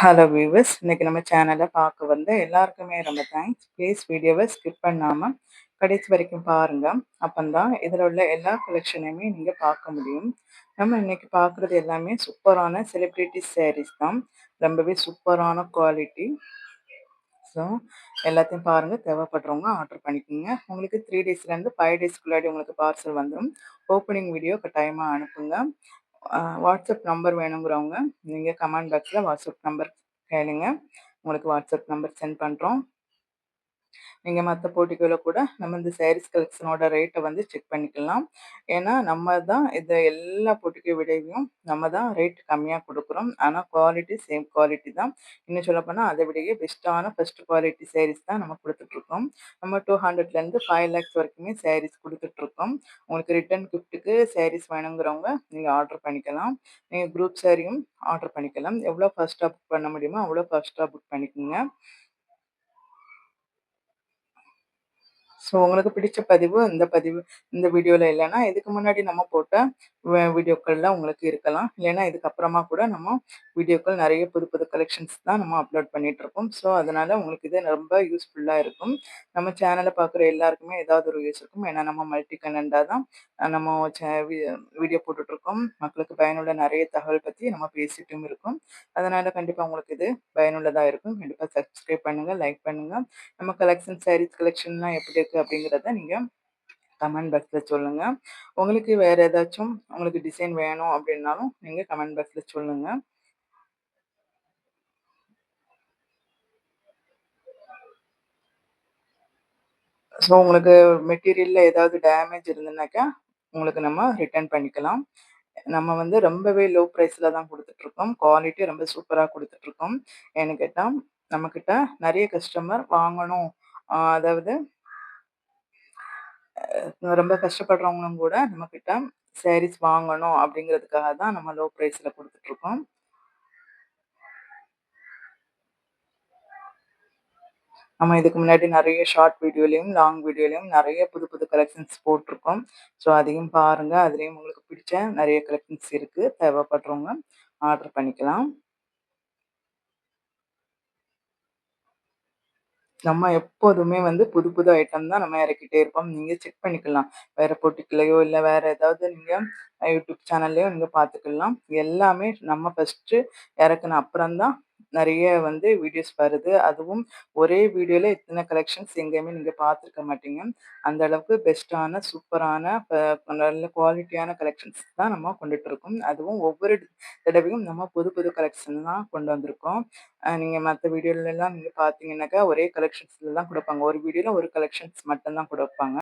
Hello viewers, இன்னைக்கு நம்ம சேனலை பார்க்க வந்து எல்லாருக்குமே ரொம்ப தேங்க்ஸ். ப்ளீஸ் வீடியோவை ஸ்கிப் பண்ணாமல் கடைசி வரைக்கும் பாருங்க. அப்பந்தான் இதில் உள்ள எல்லா கலெக்ஷனையுமே நீங்கள் பார்க்க முடியும். நம்ம இன்னைக்கு பார்க்குறது எல்லாமே சூப்பரான செலிப்ரிட்டி sarees தான். ரொம்பவே சூப்பரான குவாலிட்டி. ஸோ எல்லாத்தையும் பாருங்கள், தேவைப்படுறவங்க ஆர்டர் பண்ணிக்கோங்க. உங்களுக்கு 3 டேஸ்லேருந்து 5 டேஸ்க்குள்ளாடி உங்களுக்கு பார்சல் வந்துடும். ஓப்பனிங் வீடியோ கட்டாயமாக அனுப்புங்க. வாட்ஸ்அப் நம்பர் வேணுங்கிறவங்க நீங்கள் கமெண்ட் பாக்ஸில் வாட்ஸ்அப் நம்பர் கேளுங்க. உங்களுக்கு வாட்ஸ்அப் நம்பர் சென்ட் பண்ணுறோம். நீங்கள் மற்ற போட்டிகளில் கூட நம்ம இந்த sarees கலெக்ஷனோட ரேட்டை வந்து செக் பண்ணிக்கலாம். ஏன்னா நம்ம தான் இது எல்லா போட்டிக்கு விடையும் நம்ம தான் ரேட் கம்மியாக கொடுக்குறோம். ஆனால் குவாலிட்டி சேம் குவாலிட்டி தான். இன்னும் சொல்லப்போனால் அதை விடையே பெஸ்ட்டான ஃபஸ்ட் குவாலிட்டி sarees தான் நம்ம கொடுத்துட்ருக்கோம். நம்ம 200லேருந்து 5 lakhs வரைக்குமே sarees கொடுத்துட்ருக்கோம். உங்களுக்கு ரிட்டர்ன் கிஃப்ட்டுக்கு sarees வேணுங்கிறவங்க நீங்கள் ஆர்டர் பண்ணிக்கலாம். நீங்கள் குரூப் சாரியும் ஆர்டர் பண்ணிக்கலாம். எவ்வளோ ஃபஸ்ட்டாக புக் பண்ண முடியுமோ அவ்வளோ ஃபஸ்ட்டாக புக் பண்ணிக்கோங்க. ஸோ உங்களுக்கு பிடிச்ச பதிவு இந்த வீடியோவில் இல்லைன்னா இதுக்கு முன்னாடி நம்ம போட்ட வீடியோக்கள்லாம் உங்களுக்கு இருக்கலாம். இல்லைன்னா இதுக்கப்புறமா கூட நம்ம வீடியோக்கள் நிறைய புது புது கலெக்ஷன்ஸ் தான் நம்ம அப்லோட் பண்ணிகிட்ருக்கோம். ஸோ அதனால் உங்களுக்கு இது ரொம்ப யூஸ்ஃபுல்லாக இருக்கும். நம்ம சேனலை பார்க்குற எல்லாருக்குமே ஏதாவது ஒரு யூஸ் இருக்கும். ஏன்னா நம்ம மல்டி கண்டென்ட்டாக தான் நம்ம வீடியோ போட்டுட்ருக்கோம். மக்களுக்கு பயனுள்ள நிறைய தகவல் பற்றி நம்ம பேசிட்டும் இருக்கோம். அதனால் கண்டிப்பாக உங்களுக்கு இது பயனுள்ளதாக இருக்கும். கண்டிப்பாக சப்ஸ்கிரைப் பண்ணுங்கள், லைக் பண்ணுங்கள். நம்ம sarees கலெக்ஷன்லாம் எப்படி இருக்குது அப்படிங்கிறத நீங்கள் கமெண்ட் பாக்ஸில் சொல்லுங்கள். உங்களுக்கு வேறு ஏதாச்சும் உங்களுக்கு டிசைன் வேணும் அப்படின்னாலும் நீங்கள் கமெண்ட் பாக்ஸில் சொல்லுங்கள். ஸோ உங்களுக்கு மெட்டீரியலில் ஏதாவது டேமேஜ் இருந்ததுனாக்கா உங்களுக்கு நம்ம ரிட்டர்ன் பண்ணிக்கலாம். நம்ம வந்து ரொம்பவே லோ ப்ரைஸில் தான் கொடுத்துட்ருக்கோம். குவாலிட்டி ரொம்ப சூப்பராக கொடுத்துட்ருக்கோம். ஏன்னு கேட்டால் நம்மக்கிட்ட நிறைய கஸ்டமர் வாங்கணும், அதாவது ரொம்ப கஷ்டப்படுறவங்களும் கூட நம்மக்கிட்ட sarees வாங்கணும் அப்படிங்கிறதுக்காக தான் நம்ம லோ ப்ரைஸில் கொடுத்துட்ருக்கோம். நம்ம இதுக்கு முன்னாடி நிறைய ஷார்ட் வீடியோலையும் லாங் வீடியோலையும் நிறைய புது புது கலெக்ஷன்ஸ் போட்டிருக்கோம். ஸோ அதையும் பாருங்கள். அதுலேயும் உங்களுக்கு பிடிச்ச நிறைய கலெக்ஷன்ஸ் இருக்குது. தேவைப்படுறவங்க ஆர்டர் பண்ணிக்கலாம். நம்ம எப்போதுமே வந்து புது புது ஐட்டம் தான் நம்ம இறக்கிட்டே இருப்போம். நீங்க செக் பண்ணிக்கலாம். வேற பொட்டிக்குலயோ, இல்ல வேற ஏதாவது நீங்க யூடியூப் சேனல்லயோ நீங்க பார்த்துக்கலாம். எல்லாமே நம்ம ஃபர்ஸ்ட்டு இறக்குன அப்புறம் தான் நெறைய வந்து வீடியோஸ் வருது. அதுவும் ஒரே வீடியோல இத்தன கலெக்ஷன்ஸ் எங்கேயுமே நீங்க பார்த்துருக்க மாட்டீங்க. அந்த அளவுக்கு பெஸ்ட்டான, சூப்பரான நல்ல குவாலிட்டியான கலெக்ஷன்ஸ் தான் நம்ம கொண்டுட்டு இருக்கோம். அதுவும் ஒவ்வொரு தடவையும் நம்ம புது புது கலெக்ஷன் தான் கொண்டு வந்திருக்கோம். நீங்க மத்த வீடியோலலாம் நீங்க பார்த்தீங்கன்னாக்கா, ஒரே கலெக்ஷன்ஸ்ல தான் குடுப்பாங்க. ஒரு வீடியோல ஒரு கலெக்ஷன்ஸ் மட்டும் தான் குடுப்பாங்க.